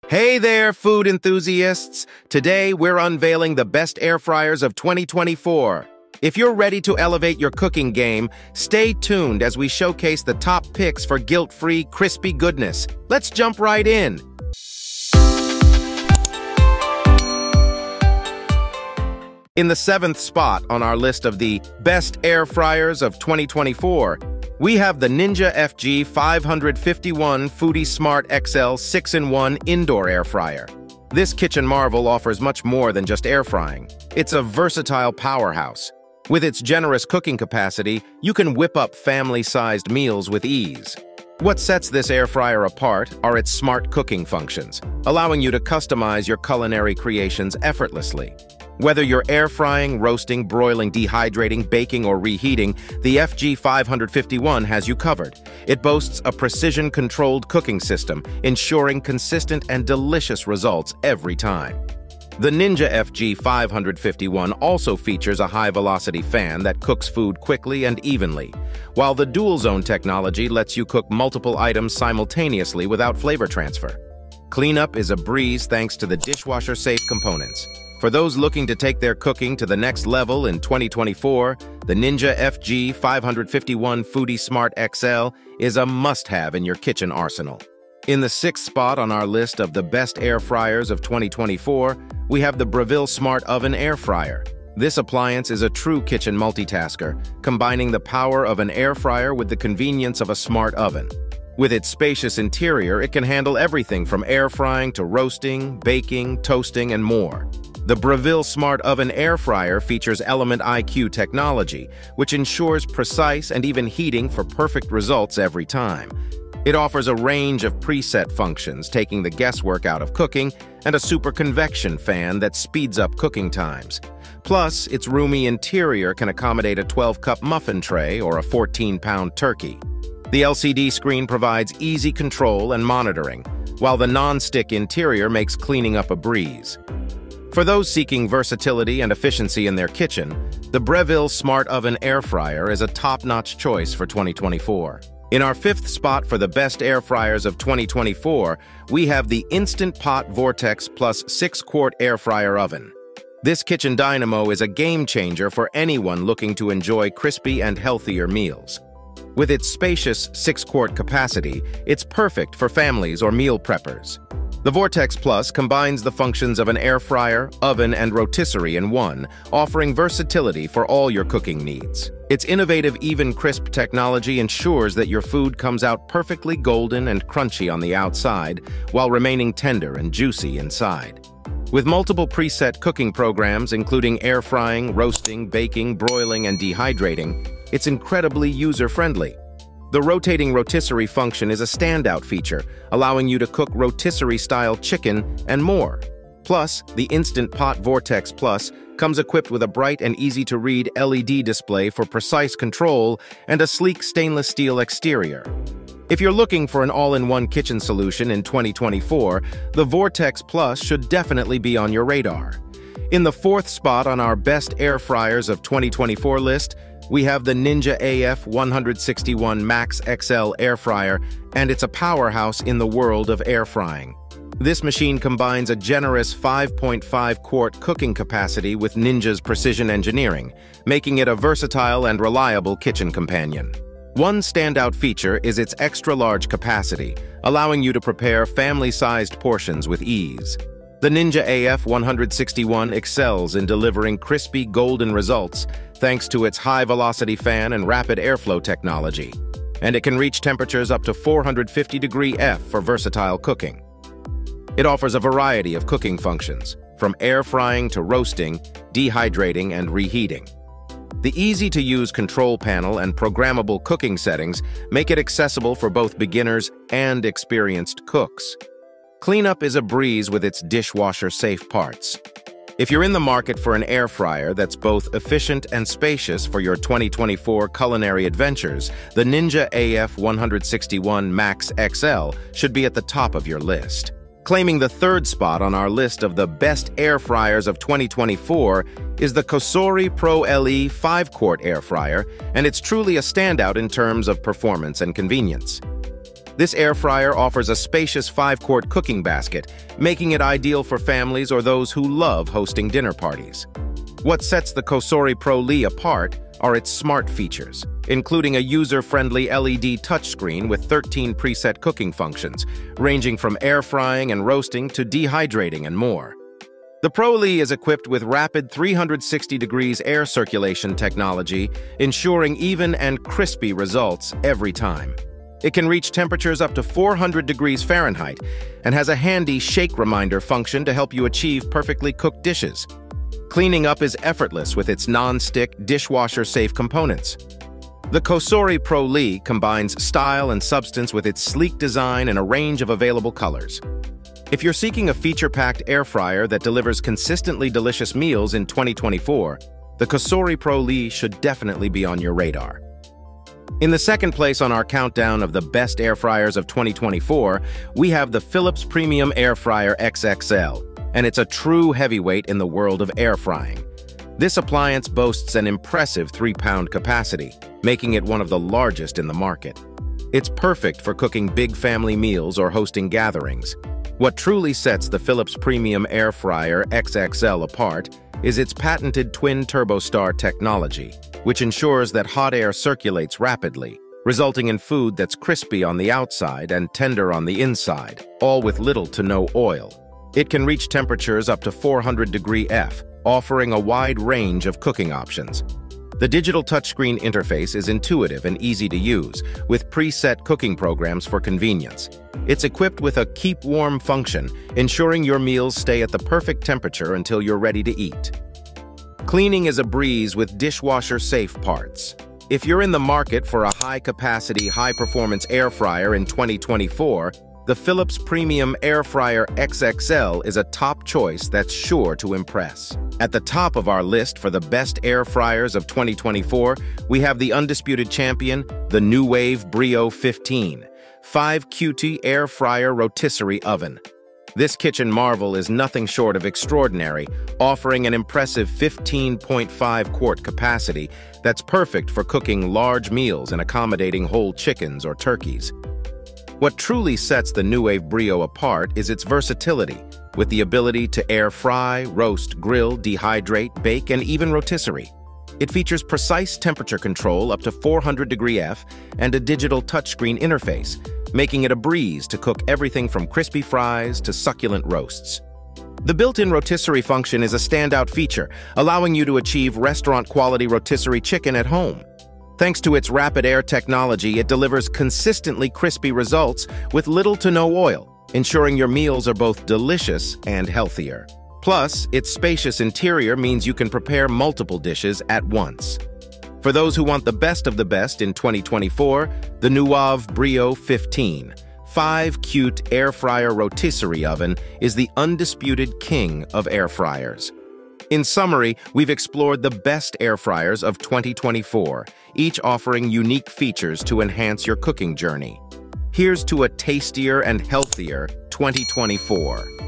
Hey there, food enthusiasts! Today, we're unveiling the best air fryers of 2024. If you're ready to elevate your cooking game, stay tuned as we showcase the top picks for guilt-free, crispy goodness. Let's jump right in. In the 7th spot on our list of the best air fryers of 2024, we have the Ninja FG 551 Foodi Smart XL 6-in-1 Indoor Air Fryer. This kitchen marvel offers much more than just air frying. It's a versatile powerhouse. With its generous cooking capacity, you can whip up family-sized meals with ease. What sets this air fryer apart are its smart cooking functions, allowing you to customize your culinary creations effortlessly. Whether you're air frying, roasting, broiling, dehydrating, baking, or reheating, the FG 551 has you covered. It boasts a precision-controlled cooking system, ensuring consistent and delicious results every time. The Ninja FG 551 also features a high-velocity fan that cooks food quickly and evenly, while the dual-zone technology lets you cook multiple items simultaneously without flavor transfer. Cleanup is a breeze thanks to the dishwasher-safe components. For those looking to take their cooking to the next level in 2024, the Ninja FG 551 Foodi Smart XL is a must-have in your kitchen arsenal. In the 6th spot on our list of the best air fryers of 2024, we have the Breville Smart Oven Air Fryer. This appliance is a true kitchen multitasker, combining the power of an air fryer with the convenience of a smart oven. With its spacious interior, it can handle everything from air frying to roasting, baking, toasting, and more. The Breville Smart Oven Air Fryer features Element IQ technology, which ensures precise and even heating for perfect results every time. It offers a range of preset functions, taking the guesswork out of cooking, and a super convection fan that speeds up cooking times. Plus, its roomy interior can accommodate a 12-cup muffin tray or a 14-pound turkey. The LCD screen provides easy control and monitoring, while the non-stick interior makes cleaning up a breeze. For those seeking versatility and efficiency in their kitchen, the Breville Smart Oven Air Fryer is a top-notch choice for 2024. In our 5th spot for the best air fryers of 2024, we have the Instant Pot Vortex Plus 6-quart air fryer oven. This kitchen dynamo is a game-changer for anyone looking to enjoy crispy and healthier meals. With its spacious 6-quart capacity, it's perfect for families or meal preppers. The Vortex Plus combines the functions of an air fryer, oven, and rotisserie in one, offering versatility for all your cooking needs. Its innovative Even Crisp technology ensures that your food comes out perfectly golden and crunchy on the outside, while remaining tender and juicy inside. With multiple preset cooking programs, including air frying, roasting, baking, broiling, and dehydrating, it's incredibly user-friendly. The rotating rotisserie function is a standout feature, allowing you to cook rotisserie-style chicken and more. Plus, the Instant Pot Vortex Plus comes equipped with a bright and easy-to-read LED display for precise control and a sleek stainless steel exterior. If you're looking for an all-in-one kitchen solution in 2024, the Vortex Plus should definitely be on your radar. In the 4th spot on our best air fryers of 2024 list, we have the Ninja AF 161 Max XL Air Fryer, and it's a powerhouse in the world of air frying. This machine combines a generous 5.5-quart cooking capacity with Ninja's precision engineering, making it a versatile and reliable kitchen companion. One standout feature is its extra-large capacity, allowing you to prepare family-sized portions with ease. The Ninja AF 161 excels in delivering crispy golden results thanks to its high-velocity fan and rapid airflow technology, and it can reach temperatures up to 450 F for versatile cooking. It offers a variety of cooking functions, from air frying to roasting, dehydrating, and reheating. The easy-to-use control panel and programmable cooking settings make it accessible for both beginners and experienced cooks. Cleanup is a breeze with its dishwasher-safe parts. If you're in the market for an air fryer that's both efficient and spacious for your 2024 culinary adventures, the Ninja AF 161 Max XL should be at the top of your list. Claiming the 3rd spot on our list of the best air fryers of 2024 is the Cosori Pro LE 5-quart air fryer, and it's truly a standout in terms of performance and convenience. This air fryer offers a spacious 5-quart cooking basket, making it ideal for families or those who love hosting dinner parties. What sets the Cosori Pro apart are its smart features, including a user-friendly LED touchscreen with 13 preset cooking functions, ranging from air frying and roasting to dehydrating and more. The Pro is equipped with rapid 360 degrees air circulation technology, ensuring even and crispy results every time. It can reach temperatures up to 400 degrees Fahrenheit and has a handy shake reminder function to help you achieve perfectly cooked dishes. Cleaning up is effortless with its non-stick, dishwasher-safe components. The Cosori Pro combines style and substance with its sleek design and a range of available colors. If you're seeking a feature-packed air fryer that delivers consistently delicious meals in 2024, the Cosori Pro should definitely be on your radar. In the second place on our countdown of the best air fryers of 2024, we have the Philips Premium Air Fryer XXL, and it's a true heavyweight in the world of air frying. This appliance boasts an impressive 3-pound capacity, making it one of the largest in the market. It's perfect for cooking big family meals or hosting gatherings. What truly sets the Philips Premium Air Fryer XXL apart is its patented twin turbostar technology, which ensures that hot air circulates rapidly, resulting in food that's crispy on the outside and tender on the inside, all with little to no oil. It can reach temperatures up to 400 degree F, offering a wide range of cooking options. The digital touchscreen interface is intuitive and easy to use, with preset cooking programs for convenience. It's equipped with a keep warm function, ensuring your meals stay at the perfect temperature until you're ready to eat. Cleaning is a breeze with dishwasher-safe parts. If you're in the market for a high-capacity, high-performance air fryer in 2024, the Philips Premium Air Fryer XXL is a top choice that's sure to impress. At the top of our list for the best air fryers of 2024, we have the undisputed champion, the Nuwave Brio 15, 5QT Air Fryer Rotisserie Oven. This kitchen marvel is nothing short of extraordinary, offering an impressive 15.5-quart capacity that's perfect for cooking large meals and accommodating whole chickens or turkeys. What truly sets the Nuwave Brio apart is its versatility, with the ability to air fry, roast, grill, dehydrate, bake, and even rotisserie. It features precise temperature control up to 400 degree F and a digital touchscreen interface, making it a breeze to cook everything from crispy fries to succulent roasts. The built-in rotisserie function is a standout feature, allowing you to achieve restaurant-quality rotisserie chicken at home. Thanks to its rapid air technology, it delivers consistently crispy results with little to no oil, ensuring your meals are both delicious and healthier. Plus, its spacious interior means you can prepare multiple dishes at once. For those who want the best of the best in 2024, the Nuwave Brio 15, 5QT Air Fryer Rotisserie Oven is the undisputed king of air fryers. In summary, we've explored the best air fryers of 2024, each offering unique features to enhance your cooking journey. Here's to a tastier and healthier 2024.